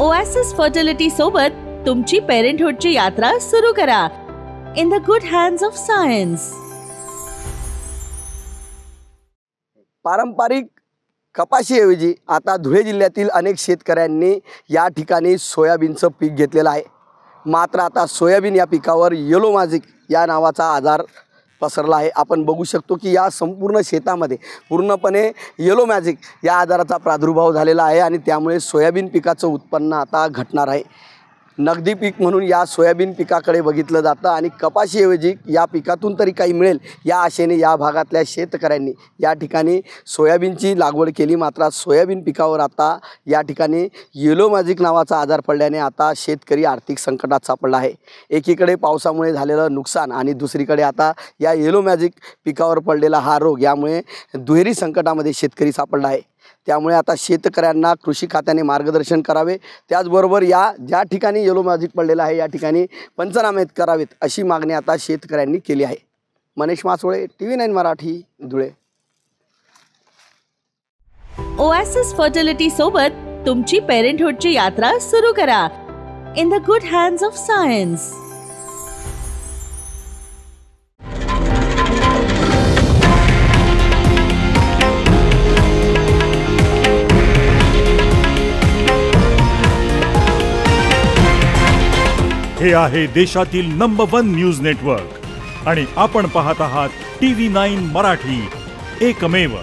Oasis fertility सोबत तुमची पेरेंटहुडची यात्रा सुरू करा in the good hands of science. पारंपरिक कपाशीऐवजी आता धुळे जिल्ह्यातील अनेक शेतकऱ्यांनी या ठिकाणी सोयाबीनचं पीक घेतलेलं आहे। मात्र आता सोयाबीन या पिकावर येलो मॅजिक या नावाचा आजार पसरला आहे। आपण बघू शकतो की या संपूर्ण शेतामध्ये पूर्णपणे येलो मॅजिक या आजाराचा प्रादुर्भाव झालेला आहे आणि त्यामुळे सोयाबीन पिकाचं उत्पन्न आता घटणार आहे। नगदी पीक म्हणून या सोयाबीन पिकाकडे बघितलं जातं आणि कपाशीऐवजी या पिकातून तरी काही मिळेल या आशेने या भागातल्या शेतकऱ्यांनी या ठिकाणी सोयाबीनची लागवड केली। मात्र सोयाबीन पिकावर आता या ठिकाणी येलो मॅजिक नावाचा आजार पडल्याने आता शेतकरी आर्थिक संकटात सापडला आहे। एकीकडे पावसामुळे झालेलं नुकसान आणि दुसरीकडे आता या येलो मॅजिक पिकावर पडलेला हा रोग, यामुळे दुहेरी संकटामध्ये शेतकरी सापडला आहे। त्यामुळे आता शेतकऱ्यांना कृषी खात्याने मार्गदर्शन करावे, त्याचबरोबर या ज्या ठिकाणी येलो मॅजिक पडलेला आहे या ठिकाणी पंचनामे करावेत अशी मागणी आता शेतकऱ्यांनी केली आहे। Manish Masole, TV9 Marathi, Dhule. Oasis fertility सोबत तुमची पेरेंटहुडची यात्रा सुरू करा in the good hands of science. हे आहे देशातील नंबर 1 न्यूज नेटवर्क आणि आपण पाहत आहात TV9 मराठी, एकमेव।